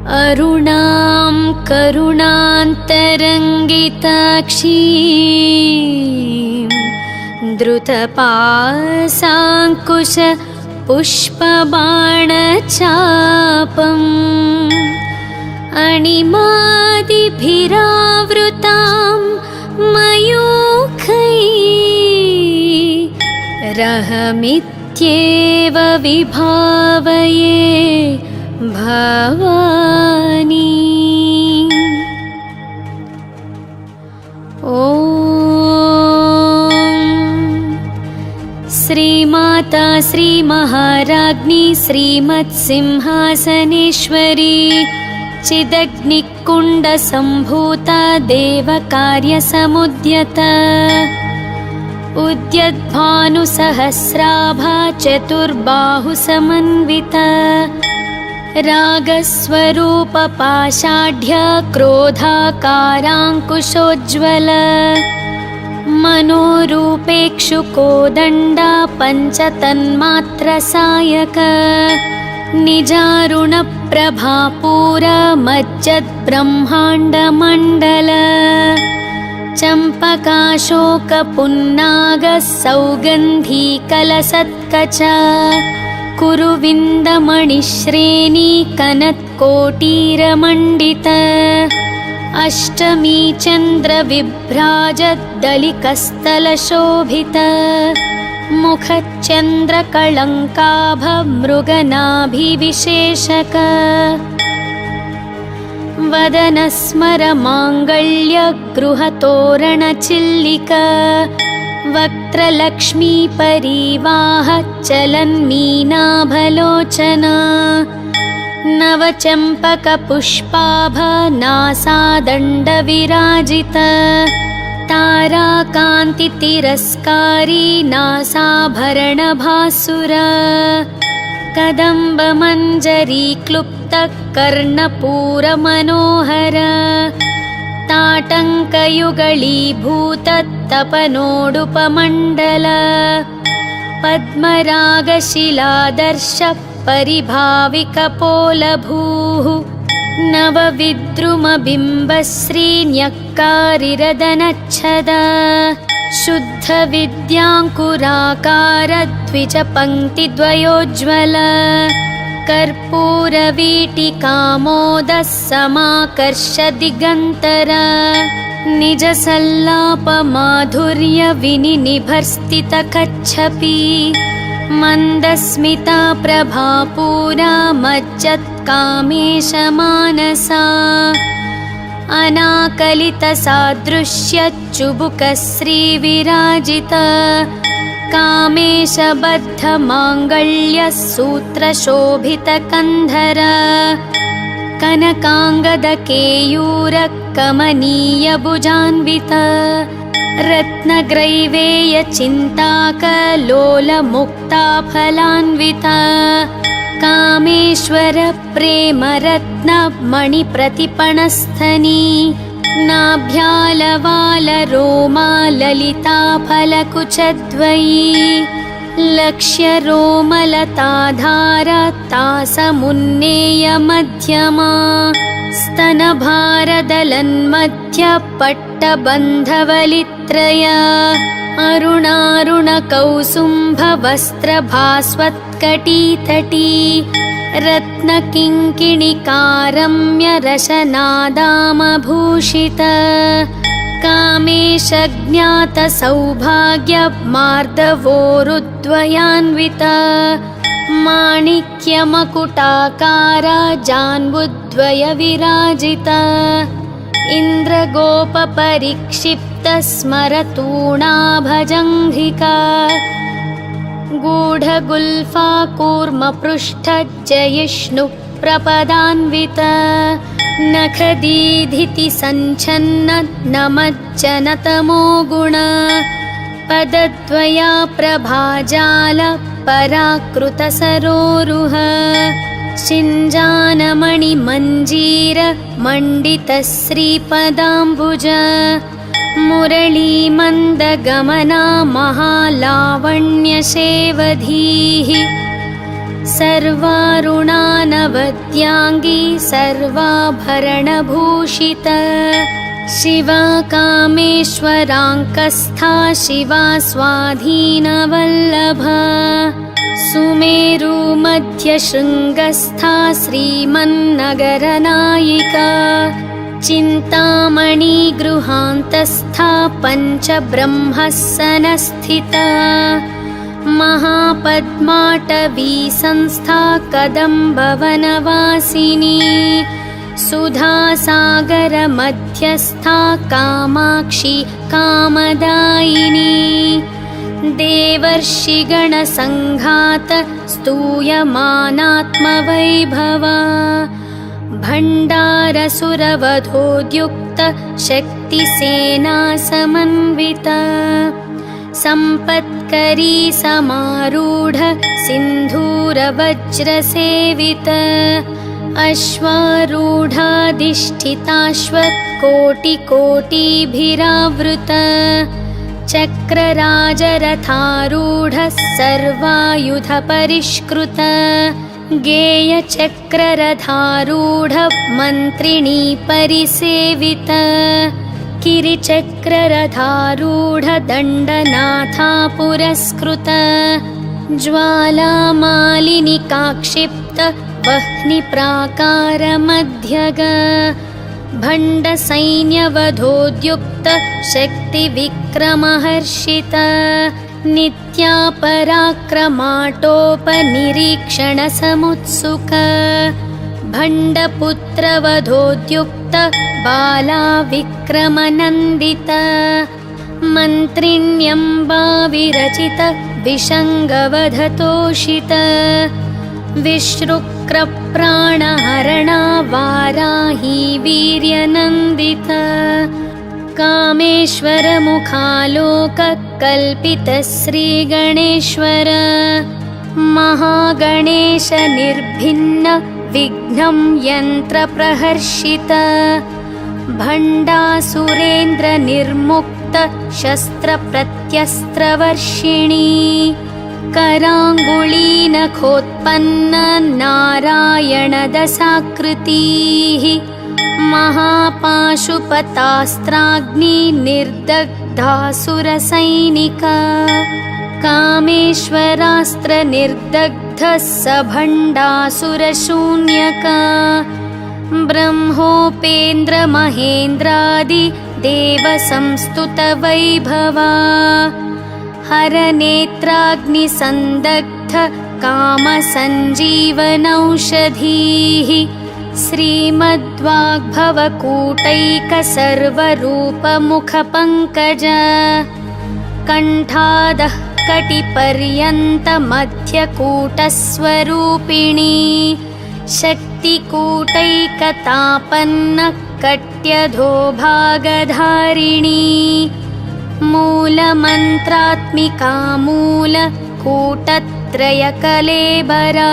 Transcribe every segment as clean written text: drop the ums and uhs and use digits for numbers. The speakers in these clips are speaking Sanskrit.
अरुणां करुणान्तरङ्गिताक्षीं द्रुतपाशाङ्कुश पुष्पबाणचापम् अणिमादिभिरावृतां मयूखैः रहमित्येव विभावये भवानी। ॐ श्रीमाता श्रीमहाराज्ञी श्रीमत्सिंहासनेश्वरी चिदग्निकुण्डसम्भूता देवकार्यसमुद्यता उद्यद्भानुसहस्राभा चतुर्बाहुसमन्विता रागस्वरूपपाषाढ्य क्रोधाकाराङ्कुशोज्ज्वल मनोरूपेक्षुकोदण्डा पञ्चतन्मात्रसायक निजारुणप्रभापूरमज्जद्ब्रह्माण्डमण्डल चम्पकाशोकपुन्नागः सौगन्धीकलसत्कच कुरुविन्दमणिश्रेणी कनत्कोटीरमण्डित अष्टमी चन्द्रविभ्राजद्दलिकस्थलशोभित मुखच्चन्द्रकळङ्काभमृगनाभिविशेषक वदनस्मरमाङ्गल्यगृहतोरणचिल्लिक वक्त्रलक्ष्मीपरीवाह चलन्मीनाभलोचना नवचम्पकपुष्पाभनासादण्डविराजित ताराकान्तितिरस्कारी नासाभरणभासुर कदम्बमञ्जरीक्लुप्तकर्णपूरमनोहर ताटङ्कयुगलीभूततपनोडुपमण्डल पद्मरागशिलादर्श परिभाविकपोलभूः नवविद्रुमबिम्बश्रीन्यक्कारिरदनच्छद शुद्धविद्याङ्कुराकारद्विजपङ्क्तिद्वयोज्ज्वल कर्पूरवीटिकामोदः समाकर्षदिगन्तर निजसल्लापमाधुर्यविनिनिभर्स्थितकच्छपी मन्दस्मिता प्रभापूरा मज्जत्कामेशमानसा अनाकलितसादृश्यच्चुबुकश्रीविराजित कामेशबद्धमाङ्गल्यसूत्रशोभितकन्धर कनकाङ्गदकेयूरकमनीयभुजान्वित रत्नग्रैवेयचिन्ताकलोलमुक्ताफलान्वित कामेश्वर प्रेमरत्नमणिप्रतिपणस्थनी नाभ्यालवालरोमाललिताफलकुचद्वयी लक्ष्यरोमलताधारतासमुन्नेयमध्यमा स्तनभारदलन्मध्यपट्टबन्धवलित्रय अरुणारुणकौसुम्भवस्त्रभास्वत्कटीतटी रत्नकिङ्किणिकारम्यरशनादामभूषित कामेशज्ञातसौभाग्यमार्दवोरुद्वयान्वित माणिक्यमकुटाकार जान्बुद्वयविराजित इन्द्रगोपपरिक्षिप्तस्मरतूणाभजङ्घिका गूढगुल्फा कूर्मपृष्ठजयिष्णुप्रपदान्वित नखदीधितिसञ्छन्न नमज्जनतमो गुण पदद्वया प्रभाजाल पराकृतसरोरुह शिञ्जानमणिमञ्जीर मण्डितश्रीपदाम्बुज मुरलीमन्दगमना महालावण्यसेवधीः सर्वारुणानगण्यविभूषिता मानवद्याङ्गी सर्वाभरणभूषिता शिवा कामेश्वराङ्कस्था शिवा स्वाधीनवल्लभा सुमेरु मध्यशृङ्गस्था श्रीमन्नगरनायिका चिन्तामणि गृहान्तस्था पञ्चब्रह्मस्सनस्थिता महापद्माटवी संस्था कदम्बवनवासिनी सुधासागर मध्यस्था कामाक्षी कामदायिनी देवर्षिगणसङ्घात स्तूयमानात्मवैभवा भण्डारसुरवधोद्युक्त शक्तिसेना समन्विता सम्पत्करी समारूढ सिन्धूरवज्रसेवित अश्वारूढाधिष्ठिताश्वकोटिकोटिभिरावृत चक्रराजरथारूढ सर्वायुधपरिष्कृत गेयचक्ररथारूढ मन्त्रिणी परिसेवित किरिचक्ररथारूढ दण्डनाथा पुरस्कृत ज्वालामालिनिकाक्षिप्त वह्निप्राकारमध्यग भण्डसैन्यवधोद्युक्त शक्तिविक्रमहर्षित नित्यापराक्रमाटोपनिरीक्षणसमुत्सुक भण्डपुत्रवधोद्युक्त बालाविक्रमनन्दित मन्त्रिण्यम्बाविरचित विषङ्गवधतोषित विश्रुक्रप्राणहरणा वाराही वीर्यनन्दित कामेश्वरमुखालोककल्पित श्रीगणेश्वर महागणेश निर्भिन्न विघ्नं यन्त्रप्रहर्षित भण्डासुरेन्द्र निर्मुक्त शस्त्रप्रत्यस्त्रवर्षिणी कराङ्गुलीनखोत्पन्न नारायणदशाकृतिः महापाशुपतास्त्राग्निर्दग्धासुरसैनिका कामेश्वरास्त्रनिर्दग्धः स भण्डासुरशून्यका ब्रह्मोपेन्द्रमहेन्द्रादि देवसंस्तुतवैभवा हरनेत्राग्निसन्दग्ध कामसञ्जीवनौषधीः श्रीमद्वाग्भवकूटैकसर्वरूपमुखपङ्कज कण्ठादः कटिपर्यन्तमध्यकूटस्वरूपिणी शक्तिकूटैकतापन्न कट्यधोभागधारिणी मूलमन्त्रात्मिका मूलकूटत्रयकलेबरा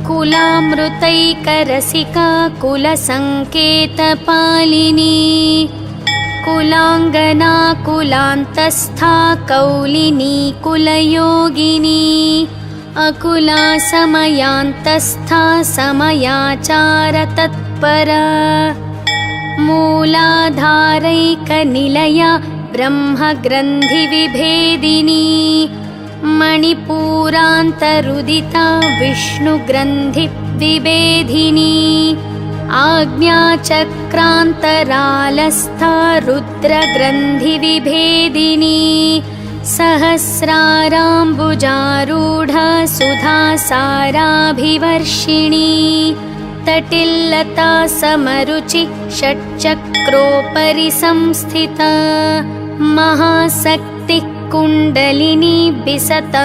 कुलामृतैकरसिका कुलसङ्केतपालिनी कुलाङ्गना कुलान्तस्था कौलिनी कुलयोगिनी अकुला समयान्तस्था समयाचारतत्परा मूलाधारैकनिलया ब्रह्मग्रन्थिविभेदिनी मणिपूरान्तरुदिता विष्णुग्रन्थिविभेदिनी आज्ञाचक्रान्तरालस्था रुद्रग्रन्थिविभेदिनी सहस्राराम्बुजारूढा सुधासाराभिवर्षिणी तटिल्लता समरुचि षट्चक्रोपरि संस्थिता महाशक्तिः कुण्डलिनी बिसतन्तुतनीयसी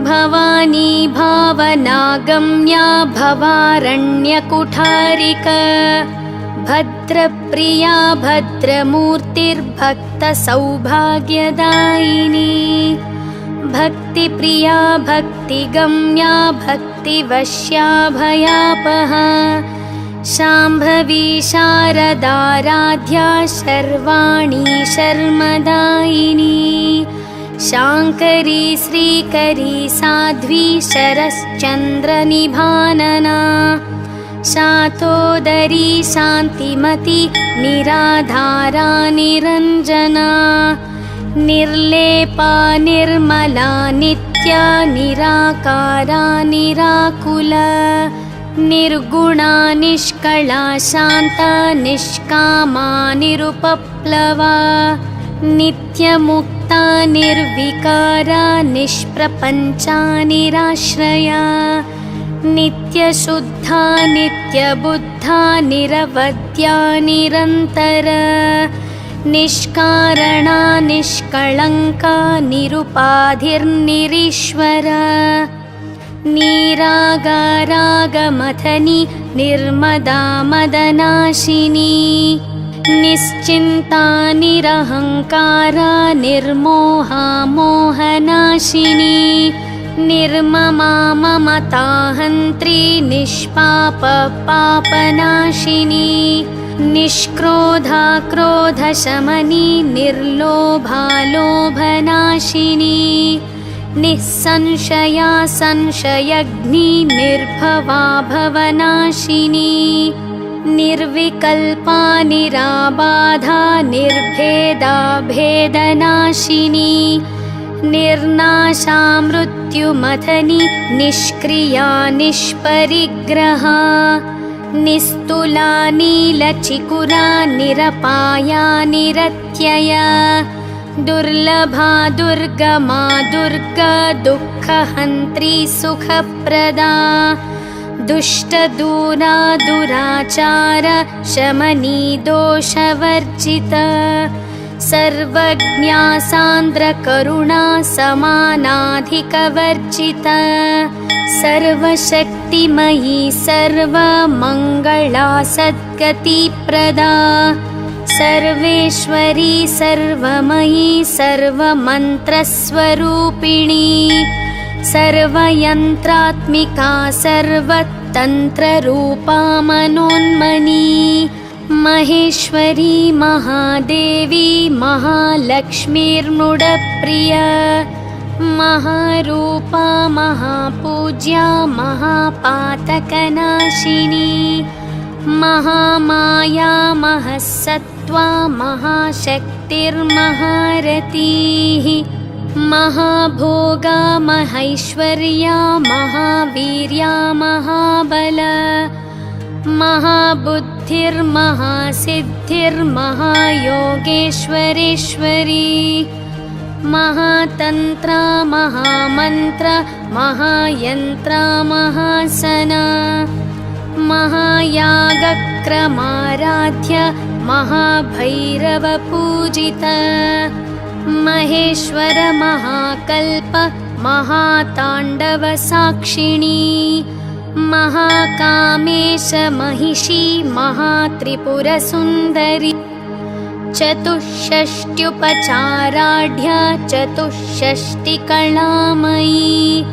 भवानी भावनागम्या भवारण्यकुठारिका भद्रप्रिया भद्रमूर्तिर्भक्तसौभाग्यदायिनी भक्तिप्रिया भक्तिगम्या भक्तिवश्या भयापहा शाम्भवी शारदाराध्या शर्वाणी शर्मदायिनी शाङ्करी श्रीकरी साध्वी शरश्चन्द्रनिभानना शातोदरी शान्तिमती निराधारा निरञ्जना निर्लेपा निर्मला नित्या निराकारा निराकुला निर्गुणा निष्कला शान्ता निष्कामा निरुपप्लवा नित्यमुक्ता निर्विकारा निष्प्रपञ्चा निराश्रया नित्यशुद्धा नित्यबुद्धा निरवद्या निरन्तरा निष्कारणा निष्कळङ्का निरुपाधिर्निरीश्वरा निरागारागमथनी निर्मदा मदनाशिनी निश्चिन्ता निरहङ्कारा निर्मोहा मोहनाशिनी निर्ममा ममताहन्त्री निष्पाप पापनाशिनी निष्क्रोधा क्रोधशमनी निर्लोभा लोभनाशिनी निःसंशया संशयग्नि निर्भवा भवनाशिनी निर्विकल्पा निराबाधा निर्भेदा भेदनाशिनी निर्नाशा मृत्युमथनी निष्क्रिया निष्परिग्रहा निस्तुला नीलचिकुरा निरपाया निरत्यया दुर्लभा दुर्गमा दुर्गा दुःखहन्त्री सुखप्रदा दुष्टदूरा दुराचार शमनी दोषवर्जिता सर्वज्ञा सान्द्रकरुणा समानाधिकवर्जिता सर्वशक्तिमयी सर्वमङ्गला सद्गतिप्रदा सर्वेश्वरी सर्वमयी सर्वमन्त्रस्वरूपिणी सर्वयन्त्रात्मिका सर्वतन्त्ररूपा मनोन्मनी महेश्वरी महादेवी महालक्ष्मीर्मुडप्रिया महारूपा महापूज्या महापातकनाशिनी महामाया महसत्त्वा महाशक्तिर्महारतीः महाभोगा महैश्वर्या महावीर्या महाबला महाबुद्धिर्महासिद्धिर्महायोगेश्वरेश्वरी महातन्त्रा महामन्त्र महायन्त्रा महासना महायागक्रमाराध्य महाभैरवपूजिता महेश्वर महाकल्प महाताण्डवसाक्षिणी महाकामेश महिषी महात्रिपुरसुन्दरी चतुष्षष्ट्युपचाराढ्या चतुष्षष्टिकलामयी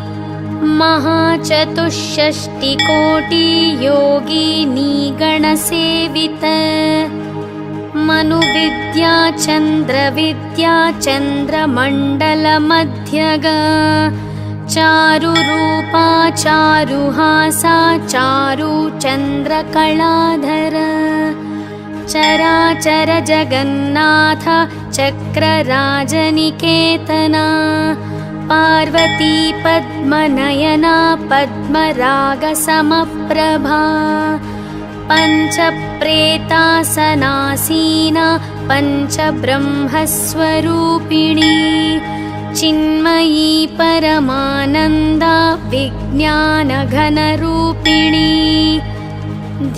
महाचतुष्षष्टिकोटियोगिनी गणसेविता मनुविद्या चन्द्रविद्या चन्द्रमण्डलमध्यगा चारुरूपा चारुहासा चारुचन्द्रकलाधरा चराचर जगन्नाथ चक्रराजनिकेतना पार्वती पद्मनयना पद्मरागसमप्रभा पञ्चप्रेतासनासीना पञ्चब्रह्मस्वरूपिणी चिन्मयी परमानन्दा विज्ञानघनरूपिणी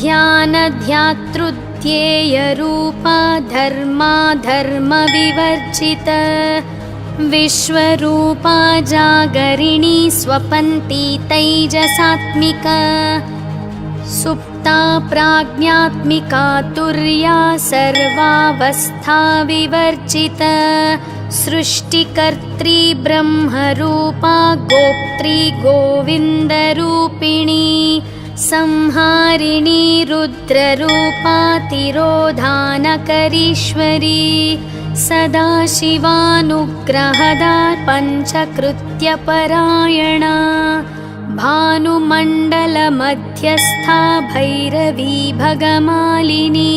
ध्यानध्यातृध्येयरूपा धर्मा धर्मविवर्जिता विश्वरूपा जागरिणी स्वपन्ती तैजसात्मिका सुप्ता प्राज्ञात्मिका तुर्या सर्वावस्था विवर्जिता सृष्टिकर्त्री ब्रह्मरूपा गोप्त्री गोविन्दरूपिणी संहारिणी रुद्ररूपा तिरोधानकरीश्वरी सदाशिवानुग्रहदा पञ्चकृत्यपरायणा भानुमण्डलमध्यस्था भैरवी भगमालिनी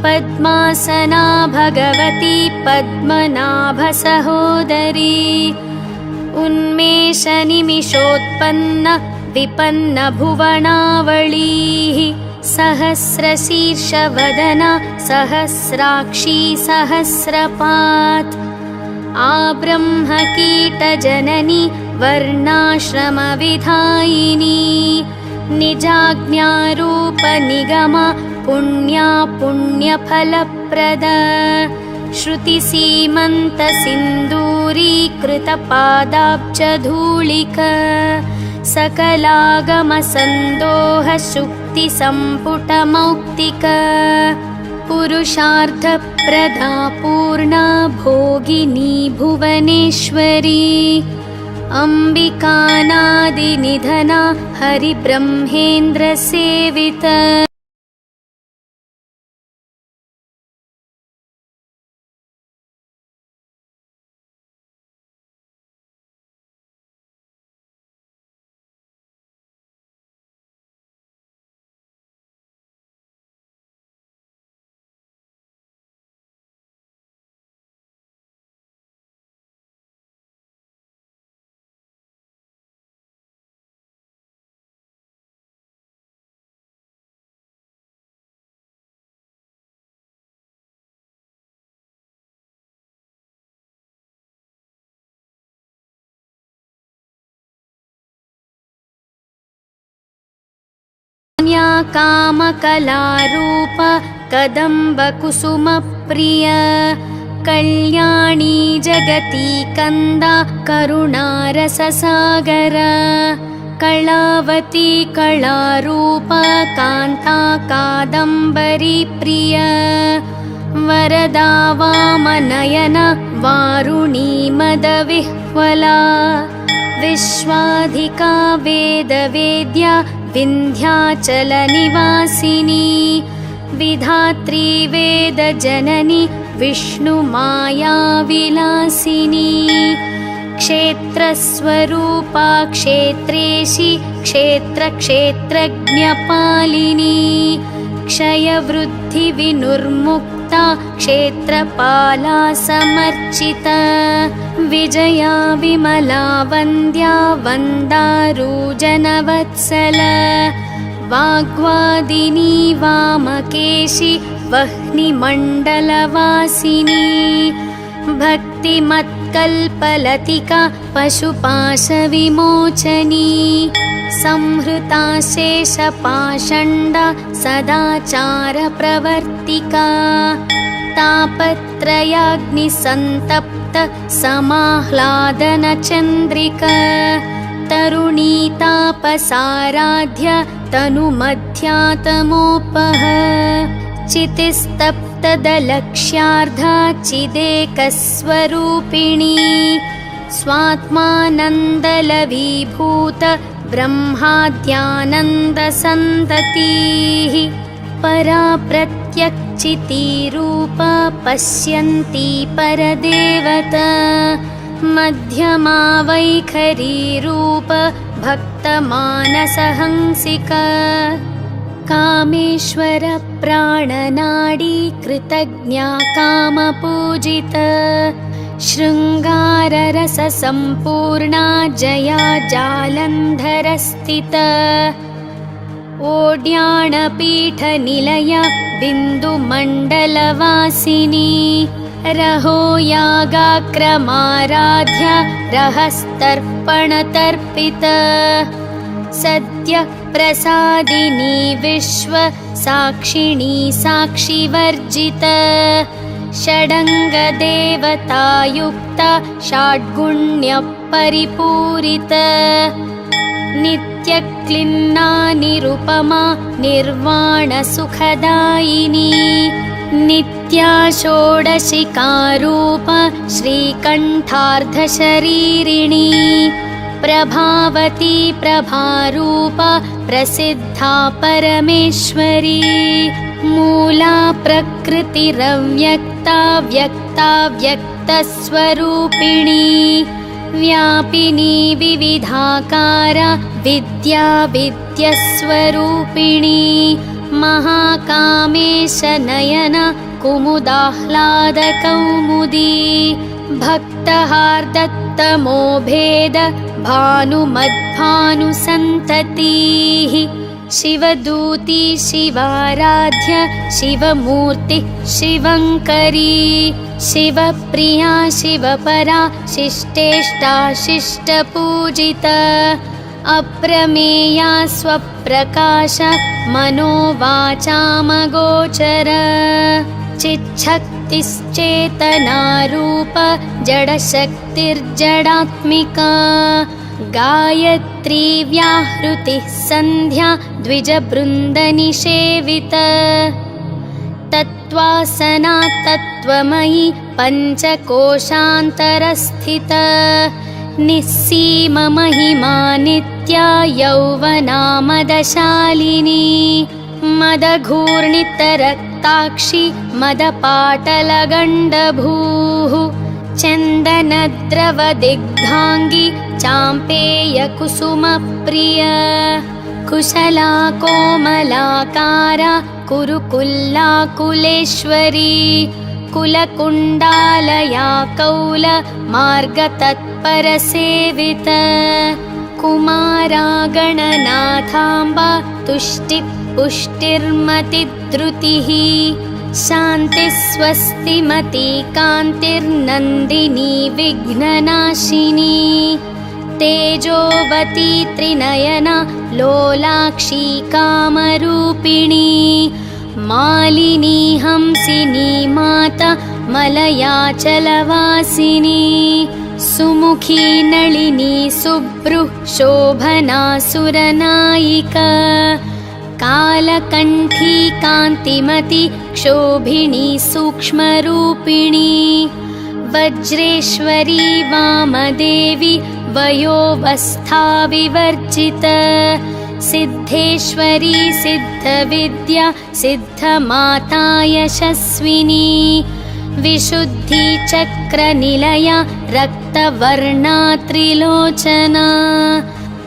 पद्मासना भगवती पद्मनाभसहोदरी उन्मेषनिमिषोत्पन्न विपन्नभुवनावळीः सहस्रशीर्षवदना सहस्राक्षी सहस्रपात् आब्रह्मकीटजननी वर्णाश्रमविधायिनी निजाज्ञारूपनिगमा पुण्या पुण्यफलप्रदा श्रुतिसीमन्तसिन्दूरीकृतपादाब्जधूलिका सकलागमसन्दोहशुक्तिसम्पुटमौक्तिका पुरुषार्थप्रदा पूर्णा भोगिनी भुवनेश्वरी अम्बिकानादिनिधना हरिब्रह्मेन्द्रसेविता कामकलारूप कदम्बकुसुमप्रिय कल्याणी जगती कंदा करुणारससागर कलावती कलारूप कान्ता कादम्बरी प्रिय वरदा वामनयन वारुणी मदविह्वला विश्वाधिका वेदवेद्या विन्ध्याचलनिवासिनी विधात्री वेदजननी विष्णुमायाविलासिनी क्षेत्रस्वरूपा क्षेत्रेशी क्षेत्रक्षेत्रज्ञपालिनी क्षयवृद्धिविनुर्मुक्ता क्षेत्रपाला समर्चिता विजया विमला वन्द्या वन्दारूजनवत्सला वाग्वादिनी वामकेशी वह्निमण्डलवासिनी भक्तिमत्कल्पलतिका पशुपाशविमोचनी संहृता शेषपाषण्डा सदाचारप्रवर्तिका तापत्रयाग्निसन्तप्त समाह्लादनचन्द्रिका तरुणी तापसाराध्य तनुमध्यातमोपह चितिस्तप्तदलक्ष्यार्धा चिदेकस्वरूपिणी स्वात्मानन्दलवीभूत ब्रह्माद्यानन्दसन्ततिः परा प्रत्यक्चितीरूपा पश्यन्ती परदेवता मध्यमा वैखरीरूप भक्तमानसहंसिका कामेश्वर प्राणनाडी कृतज्ञा कामपूजिता शृङ्गाररससम्पूर्णा जया जालन्धरस्थिता ओड्याणपीठनिलया बिन्दुमण्डलवासिनी रहो यागाक्रमाराध्या रहस्तर्पणतर्पिता सद्यः प्रसादिनी विश्व साक्षिणी साक्षिवर्जिता षडङ्गदेवतायुक्ता षड्गुण्यपरिपूरिता नित्यक्लिन्ना निरुपमा निर्वाणसुखदायिनी नित्या षोडशिकारूप श्रीकण्ठार्धशरीरिणी प्रभावती प्रभारूपा प्रसिद्धा परमेश्वरी मूला प्रकृतिरव्यक्ता व्यक्ता व्यक्तस्वरूपिणी व्यापिनी विविधाकारा विद्या विद्यस्वरूपिणी महाकामेशनयन कुमुदाह्लादकौमुदी भक्तहार्दत्तमो भेद भानुमद्भानुसन्ततिः शिवदूती शिवाराध्य शिवमूर्ति शिवङ्करी शिवप्रिया शिवपरा शिष्टेष्टा शिष्टपूजिता अप्रमेया स्वप्रकाश मनोवाचामगोचर चिच्छक्तिश्चेतनारूप जडशक्तिर्जडात्मिका गायत्री व्याहृतिः सन्ध्या द्विजबृन्दनिषेविता तत्त्वासना तत्त्वमयी पञ्चकोशान्तरस्थिता निस्सीममहिमा नित्या यौवनामदशालिनी मदघूर्णितरक्ताक्षी मदपाटलगण्डभूः चन्दनद्रवदिग्धाङ्गी चाम्पेयकुसुमप्रिया कुशला कोमलाकारा कुरुकुल्लाकुलेश्वरी कुलकुण्डालया कौल मार्गतत्परसेविता कुमारा गणनाथाम्बा तुष्टिपुष्टिर्मतिद्रुतिः शान्तिस्वस्तिमती कान्तिर्नन्दिनी विघ्ननाशिनी तेजोवती त्रिनयना लोलाक्षी कामरूपिणी मालिनी हंसिनी माता मलयाचलवासिनी सुमुखी नलिनी सुभ्रुः शोभना सुरनायिका कालकण्ठी कान्तिमती क्षोभिणी सूक्ष्मरूपिणी वज्रेश्वरी वामदेवी वयोवस्था विवर्जिता सिद्धेश्वरी सिद्धविद्या सिद्धमाता यशस्विनी विशुद्धिचक्रनिलया रक्तवर्णा त्रिलोचना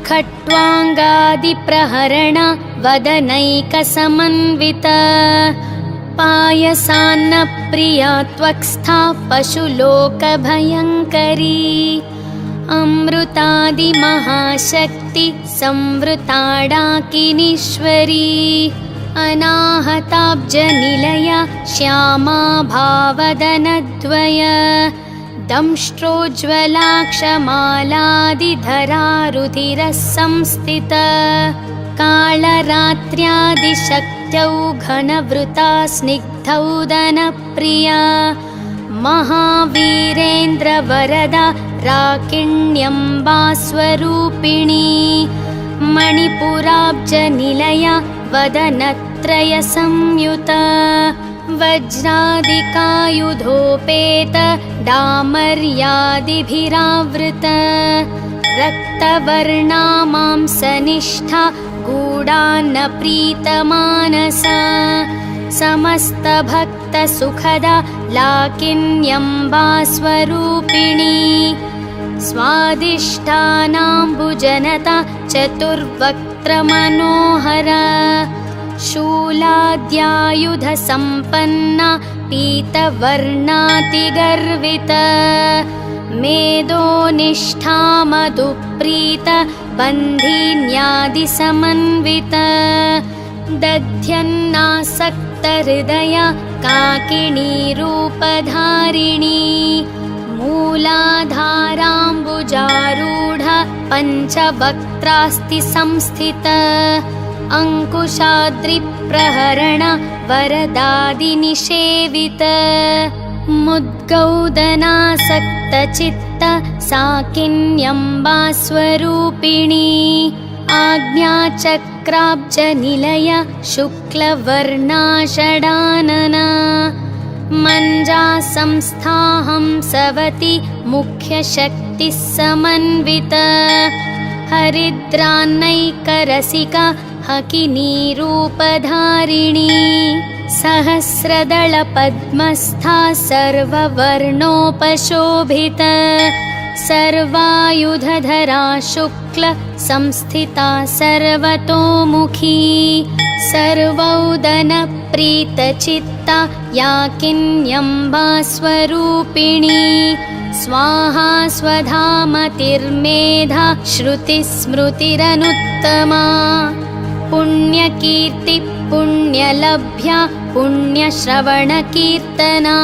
खट्वाङ्गादिप्रहरणा वदनैकसमन्विता पायसान्नप्रिया त्वक्स्था पशुलोकभयङ्करी अमृतादिमहाशक्ति संवृताडाकिनीश्वरी अनाहताब्जनिलया श्यामा भावदनद्वया दंष्ट्रोज्ज्वलाक्षमालादिधरा रुधिरः संस्थिता कालरात्र्यादिशक्त्यौ घनवृता स्निग्धौदनप्रिया महावीरेन्द्रवरदा राकिण्यम्बा स्वरूपिणी मणिपुराब्जनिलया वदनत्रयसंयुता वज्रादिकायुधोपेत डामर्यादिभिरावृता रक्तवर्णा मांसनिष्ठा गूढान्नप्रीतमानसा समस्तभक्तसुखदा लाकिन्यम्बा स्वरूपिणी स्वादिष्ठानाम्बुजनता चतुर्वक्त्रमनोहरा शूलाद्यायुधसम्पन्ना पीतवर्णातिगर्विता मेदोनिष्ठा मधुप्रीता बन्धिन्यादिसमन्विता दध्यन्नासक्तहृदया काकिनी रूपधारिणी मूलाधाराम्बुजारूढा पञ्चवक्त्रास्ति संस्थिता अङ्कुशाद्रिप्रहरण वरदादिनिषेविता मुद्गौदनासक्तचित्त साकिन्यम्बा स्वरूपिणी आज्ञाचक्राब्जनिलया शुक्लवर्णा षडानना मञ्जा संस्था हंसवती मुख्यशक्तिः समन्विता हरिद्रान्नैकरसिका हकिनी रूपधारिणी सहस्रदलपद्मस्था सर्ववर्णोपशोभिता सर्वायुधधरा शुक्ल संस्थिता सर्वतोमुखी सर्वौदनप्रीतचित्ता या किन्यम्बा स्वरूपिणी स्वाहा स्वधामतिर्मेधा श्रुतिस्मृतिरनुत्तमा पुण्यकीर्ति पुण्यलभ्या पुण्यश्रवणकीर्तना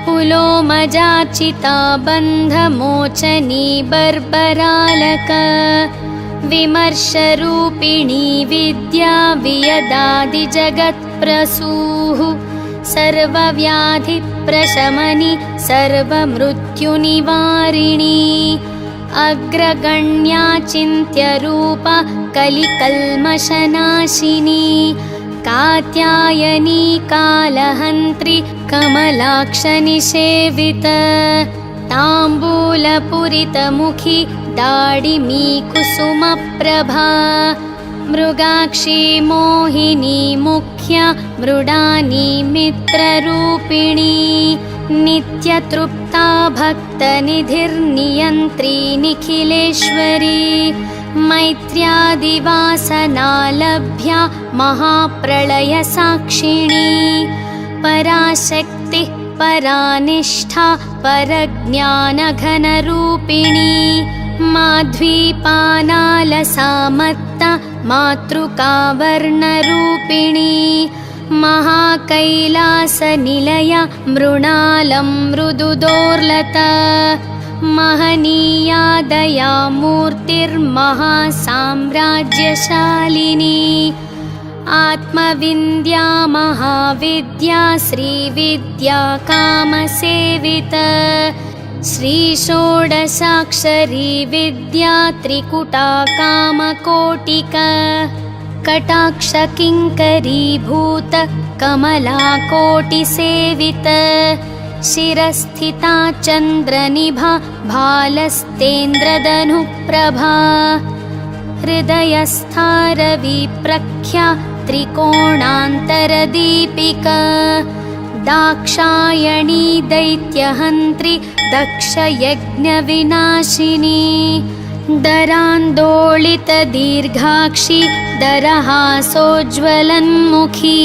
पुलोमजाचिता बन्धमोचनी बर्बरालक विमर्शरूपिणी विद्या वियदादिजगत्प्रसूः सर्वव्याधिप्रशमनी सर्वमृत्युनिवारिणी अग्रगण्या चिन्त्यरूपा कलिकल्मषनाशिनी कात्यायनी कालहन्त्री कमलाक्षनिषेविता ताम्बूलपूरितमुखी दाडिमी कुसुमप्रभा मृगाक्षी मोहिनी मुख्या मृडानी मित्ररूपिणी नित्यतृप्ता भक्तनिधिर्नियन्त्री निखिलेश्वरी मैत्र्यादिवासनालभ्या महाप्रलयसाक्षिणी पराशक्तिः परानिष्ठा परज्ञानघनरूपिणी माध्वीपानालसामत्ता मातृकावर्णरूपिणी महाकैलासनिलया मृणालं मृदुदोर्लता महनीया दयामूर्तिर्महासाम्राज्यशालिनी आत्मविन्द्या महाविद्या श्रीविद्या कामसेविता श्रीषोडशाक्षरी विद्या त्रिकुटा कामकोटिका कटाक्षकिङ्करीभूत कमलाकोटिसेविता शिरस्थिता चन्द्रनिभा भालस्तेन्द्रधनुप्रभा हृदयस्था रविप्रख्या त्रिकोणान्तरदीपिका दाक्षायणी दैत्यहन्त्री दक्षयज्ञविनाशिनी दरान्दोलितदीर्घाक्षी दरहासोज्ज्वलन्मुखी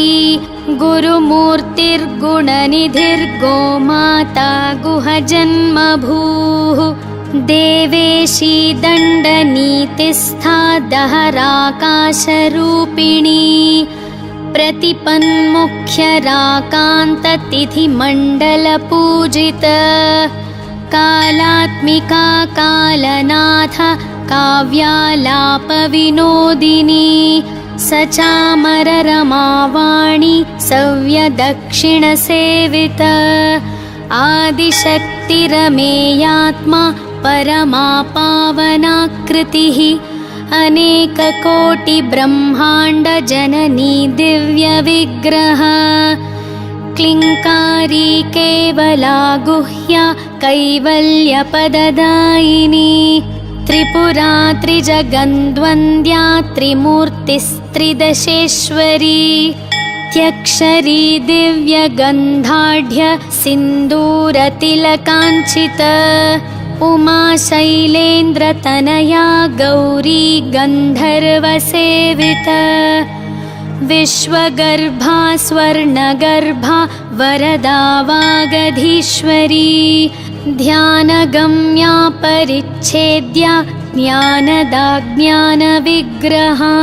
गुरुमूर्तिर्गुणनिधिर्गोमाता गुहजन्मभूः देवेशी दण्डनीतिस्था दहराकाशरूपिणी प्रतिपन्मुख्यराकान्ततिथिमण्डलपूजिता कालात्मिका कालनाथ काव्यालापविनोदिनी सचामररमावाणी सव्यदक्षिणसेविता आदिशक्तिरमेयात्मा परमा पावनाकृतिः अनेककोटिब्रह्माण्डजननी दिव्यविग्रह क्लिङ्कारी केवला गुह्या कैवल्यपददायिनी त्रिपुरा त्रिजगन्द्वन्द्या त्रिमूर्तिस्त्रिदशेश्वरी त्यक्षरी दिव्यगन्धाढ्य सिन्दूरतिलकाञ्चिता उमा शैलेन्द्रतनया गौरी गन्धर्वसेविता विश्वगर्भा स्वर्णगर्भा वरदा वागधीश्वरी ध्यानगम्या परिच्छेद्या ज्ञानदा ज्ञानविग्रहा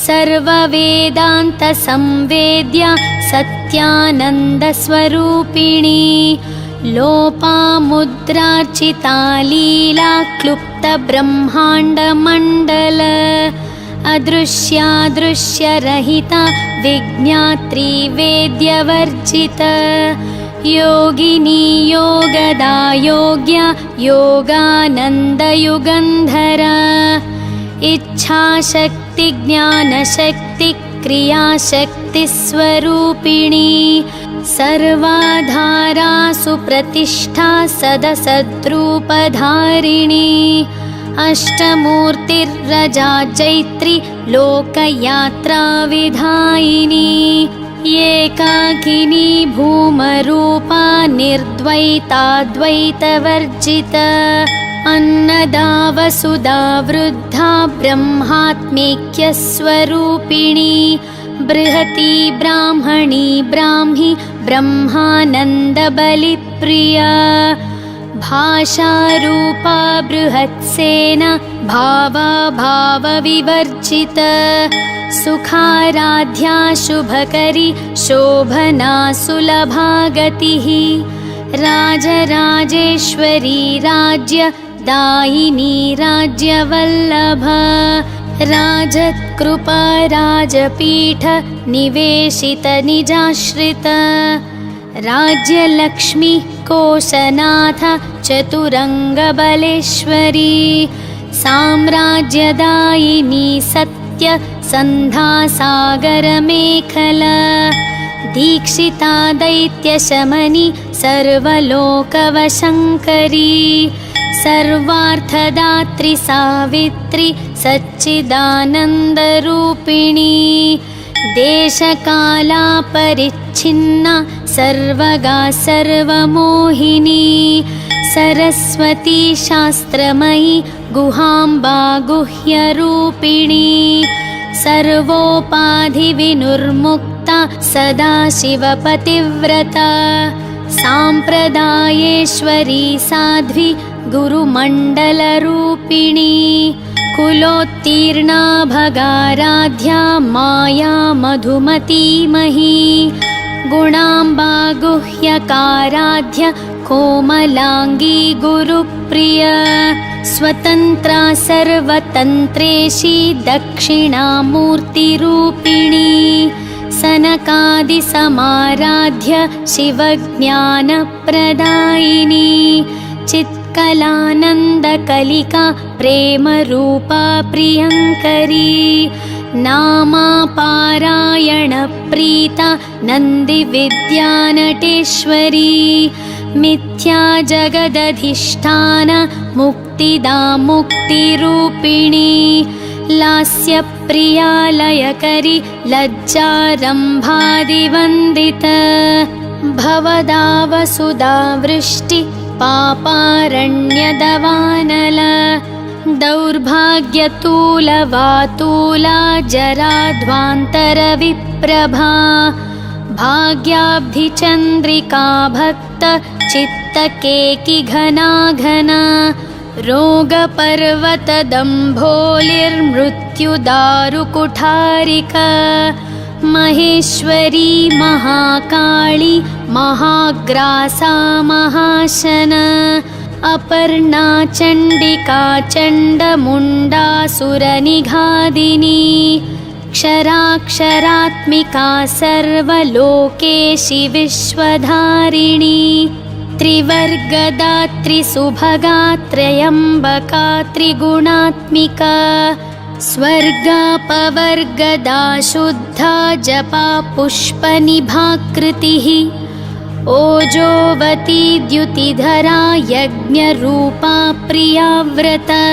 सर्ववेदान्तसंवेद्या सत्यानन्दस्वरूपिणी लोपामुद्रार्चिता लीला क्लुप्तब्रह्माण्डमण्डल अदृश्यादृश्यरहिता विज्ञात्री वेद्यवर्जिता योगिनी योगदा योग्या योगानन्दयुगन्धरा इच्छाशक्ति ज्ञानशक्ति क्रियाशक्तिस्वरूपिणी सर्वाधारा सुप्रतिष्ठा सदसद्रूपधारिणी अष्टमूर्तिर्रजा चैत्री लोकयात्रा विधायिनी एकाकिनी भूमरूपा निर्द्वैताद्वैतवर्जिता अन्नदा वसुधा वृद्धा ब्रह्मात्मैक्यस्वरूपिणी बृहती ब्राह्मणी ब्राह्मी ब्रह्मानन्दबलिप्रिया भाषारूपा बृहत्सेना भावा भावविवर्जिता सुखाराध्या शुभकरी शोभना सुलभा गतिः राजराजेश्वरी राज्यदायिनी राज्यवल्लभा राजत्कृपा राजपीठ निवेशित निजाश्रित राज्यलक्ष्मी कोशनाथ चतुरङ्गबलेश्वरी साम्राज्यदायिनी सत्य सन्धासागरमेखला दीक्षिता दैत्यशमनी सर्वलोकवशङ्करी सर्वार्थदात्री सावित्री सच्चिदानन्दरूपिणी देशकालापरिच्छिन्ना सर्वगा सर्वमोहिनी सरस्वती शास्त्रमयी गुहाम्बा गुह्यरूपिणी सर्वोपाधिविनुर्मुक्ता सदाशिवपतिव्रता साम्प्रदायेश्वरी साध्वी गुरुमण्डलरूपिणी कुलोत्तीर्णा भगाराध्या माया मधुमतीमही गुणाम्बा गुह्यकाराध्य कोमलांगी गुरुप्रिया स्वतन्त्रा सर्वतन्त्रेशी दक्षिणामूर्तिरूपिणी सनकादिसमाराध्य शिवज्ञानप्रदायिनी चित्कलानन्दकलिका प्रेमरूपा प्रियङ्करी नामापारायणप्रीता नन्दिविद्यानटेश्वरी मिथ्या जगदधिष्ठान मुक्तिदा मुक्तिरूपिणी लास्यप्रिया लयकरी लज्जारम्भादिवन्दिता भवदा वसुधा वृष्टि पापारण्यदवानला दौर्भाग्यतूलवातूला जराध्वान्तरविप्रभा भाग्याब्धिचन्द्रिका भक्त चित्तकेकि घना घना रोगपर्वतदम्भोलिर्मृत्युदारुकुठारिका महेश्वरी महाकाली महाग्रासा महाशना अपर्णा चण्डिका चण्डमुण्डासुरनिघादिनी क्षराक्षरात्मिका सर्वलोकेशि विश्वधारिणी त्रिवर्गदात्री सुभगा त्र्यम्बका त्रिगुणात्मिका स्वर्गापवर्गदा शुद्धा जपा पुष्पनिभाकृतिः ओजोवती द्युतिधरा यज्ञरूपा प्रियाव्रता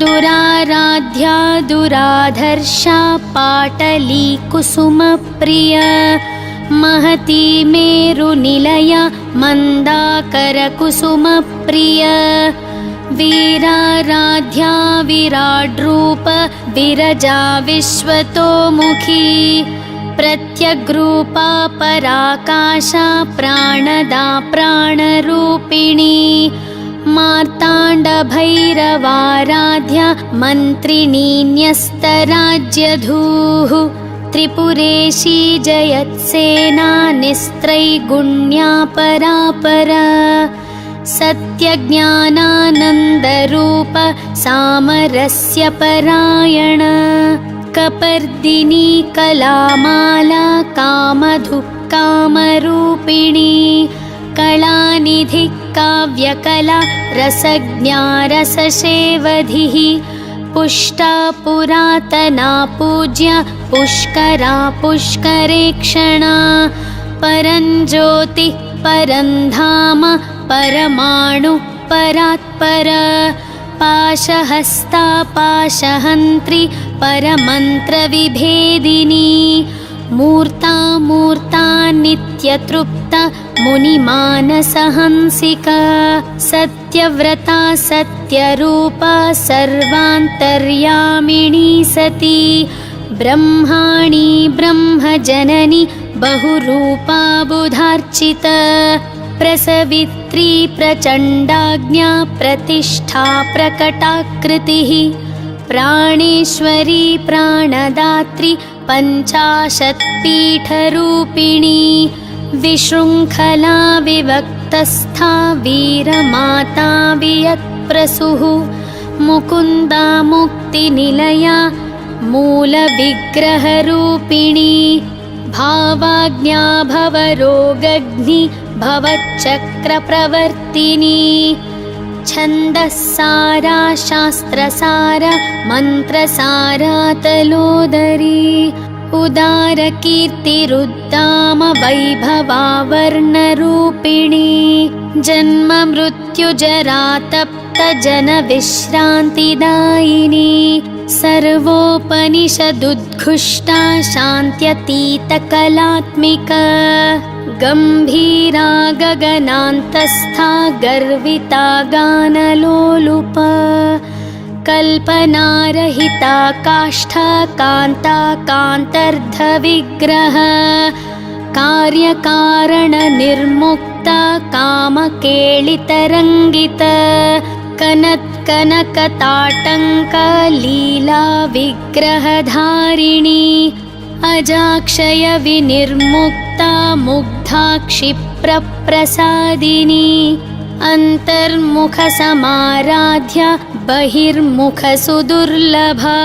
दुराराध्या दुराधर्षा पाटली कुसुमप्रिया महती मेरुनिलया मन्दाकरकुसुमप्रिया वीराराध्या विराड्रूप विरजा विश्वतोमुखी प्रत्यग्रूपा पराकाशा प्राणदा प्राणरूपिणी मार्ताण्डभैरवाराध्या मन्त्रिणी न्यस्तराज्यधूः त्रिपुरेशी जयत्सेना निस्त्रैगुण्या परापरा सत्यज्ञानानन्दरूप सामरस्य परायण कपर्दिनी कलामाला कामधुः कामरूपिणी कलानिधि काव्यकला रसज्ञा रससेवधिः पुष्टा पुरातना पूज्या पुष्करा पुष्करेक्षणा परञ्ज्योतिः परन्धाम परमाणु परात्पर पाशहस्ता पाशहन्त्री परमन्त्रविभेदिनी मूर्ता मूर्ता नित्यतृप्ता मुनिमानसहंसिका सत्यव्रता सत्यरूपा सर्वान्तर्यामिणी सती ब्रह्माणी ब्रह्मजननी बहुरूपा बुधार्चिता प्रसवित्री प्रचण्डाज्ञा प्रतिष्ठा प्रकटाकृतिः प्राणेश्वरी प्राणदात्री पञ्चाशत्पीठरूपिणी विशृङ्खला विभक्तस्था वीरमाता वियत्प्रसूः मुकुन्दा मुक्तिनिलया मूलविग्रहरूपिणी भावाज्ञा भवरोगग्नि भवच्चक्रप्रवर्तिनी छन्दस्सारा शास्त्रसारा मन्त्रसारा तलोदरी उदारकीर्तिरुद्दाम वैभवा वर्णरूपिणी जन्म मृत्युजरा तप्त जनविश्रान्तिदायिनी सर्वोपनिषदुद्घुष्टा शान्त्यतीतकलात्मिका गम्भीरा गगनान्तस्था गर्विता गानलोलुपा कल्पनारहिता काष्ठा कान्ता कान्तर्धविग्रह कार्यकारणनिर्मुक्ता कामकेलितरङ्गिता कनत्कनकताटङ्कलीला विग्रहधारिणी अजाक्षयविनिर्मुक्ता मुग्धा क्षिप्रप्रसादिनी अन्तर्मुखसमाराध्या बहिर्मुखसुदुर्लभा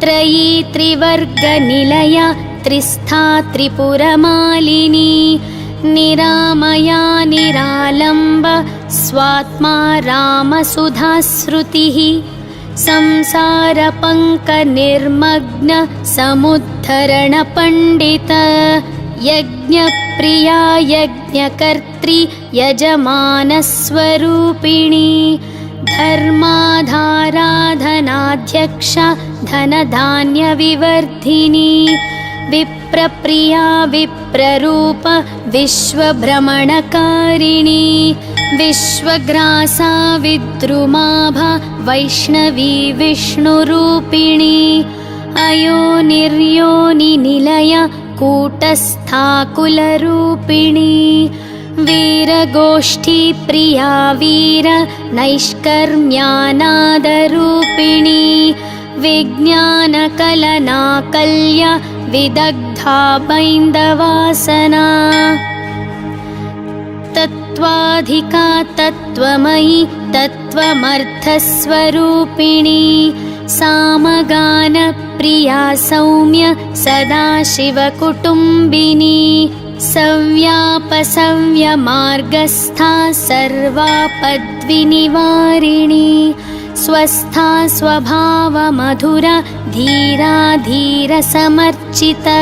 त्रयी त्रिवर्गनिलया त्रिस्था त्रिपुरमालिनी निरामया निरालम्ब स्वात्मा रामसुधाश्रुतिः संसारपङ्कनिर्मग्न समुद्धरणपण्डित यज्ञप्रिया यज्ञकर्त्री यजमानस्वरूपिणी धर्माधाराधनाध्यक्षा धनधान्यविवर्धिनी विप्रप्रिया विप्ररूप विश्वभ्रमणकारिणी विश्वग्रासा विद्रुमाभा वैष्णवी विष्णुरूपिणी अयोनिर्योनिनिलया कूटस्था कुलरूपिणी वीरगोष्ठी प्रिया वीर नैष्कर्म्यानादरूपिणी विज्ञानकलनाकल्या विदग्धा बैन्दवासना तत्त्वाधिका तत्त्वमयी तत्त्वमर्थस्वरूपिणी सामगानप्रिया सौम्य सदाशिवकुटुम्बिनी सव्यापसव्यमार्गस्था सर्वापद्विनिवारिणी स्वस्था स्वभावमधुरा धीरा धीरसमर्चिता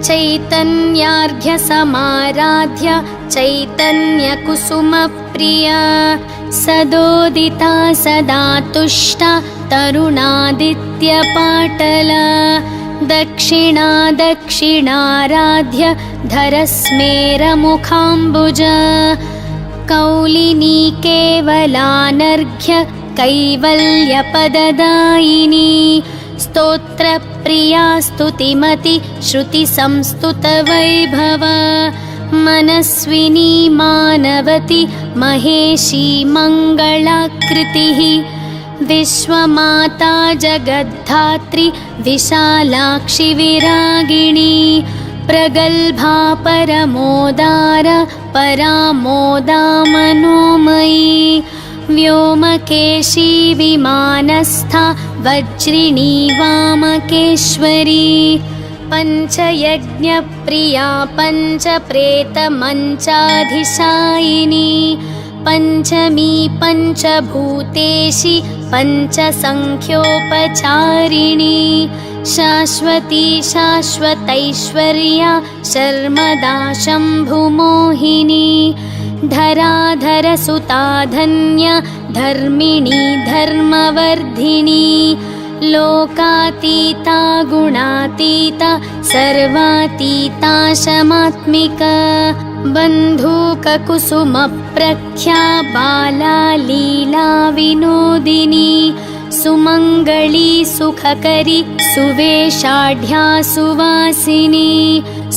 चैतन्यार्घ्यसमाराध्य चैतन्यकुसुमप्रिया सदोदिता सदा तुष्टा तरुणादित्यपाटला दक्षिणा दक्षिणाराध्य धरस्मेरमुखाम्बुजा कौलिनी केवलानर्घ्य कैवल्यपददायिनी स्तोत्रप्रिया स्तुतिमति श्रुतिसंस्तुतवैभवा मनस्विनी मानवती महेशी मङ्गलाकृतिः विश्वमाता जगद्धात्री विशालाक्षि विरागिणी प्रगल्भा परमोदार परामोदा मनोमयी व्योमकेशी विमानस्था वज्रिणी वामकेश्वरी पञ्चयज्ञप्रिया पञ्चप्रेतमञ्चाधिशायिनी पञ्चमी पञ्चभूतेशी पञ्चसङ्ख्योपचारिणी शाश्वती शाश्वतैश्वर्या शर्मदा शम्भुमोहिनी धराधरसुता धन्या धर्मिणी धर्मवर्धिनी लोकातीता गुणातीता सर्वातीता शमात्मिका बन्धूककुसुमप्रख्या बाला लीला विनोदिनी सुमङ्गली सुखकरी सुवेशाढ्या सुवासिनी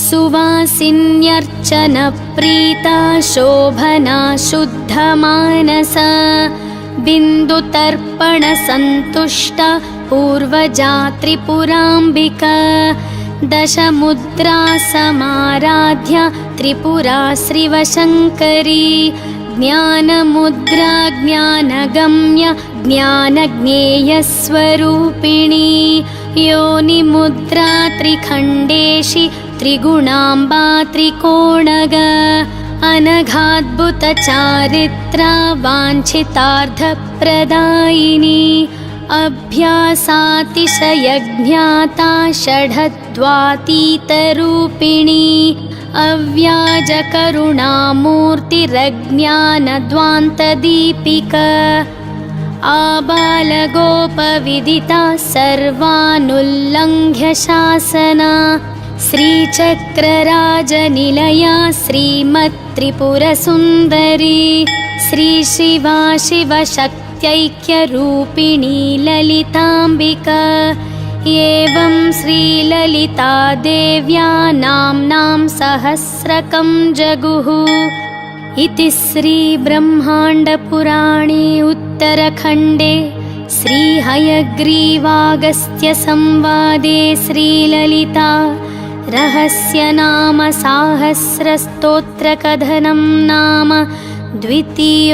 सुवासिन्यर्चनप्रीता शोभना शुद्धमानसा बिन्दुतर्पणसन्तुष्टा पूर्वजा त्रिपुराम्बिका दशमुद्रा समाराध्या त्रिपुरा श्रीवशङ्करी ज्ञानमुद्रा ज्ञानगम्य ज्ञानज्ञेयस्वरूपिणी योनिमुद्रा त्रिखण्डेशि त्रिगुणाम्बा त्रिकोणग अनघाद्भुतचारित्रा वाञ्छितार्थप्रदायिनी अभ्यासातिशयज्ञाता षडद्वातीतरूपिणी अव्याजकरुणामूर्तिरज्ञानद्वान्तदीपिका आबालगोपविदिता सर्वानुल्लङ्घ्य शासना श्रीचक्रराजनिलया श्रीमत्त्रिपुरसुन्दरी श्रीशिवा शिवशक्त्यैक्यरूपिणी ललिताम्बिका एवं श्रीललितादेव्या नाम्नां सहस्रकं जगुः इति श्रीब्रह्माण्डपुराणे उत्तरखण्डे श्रीहयग्रीवागस्त्यसंवादे श्रीललिता रहस्यनाम साहस्रस्तोत्रकथनं नाम द्वितीयोऽध्यायः।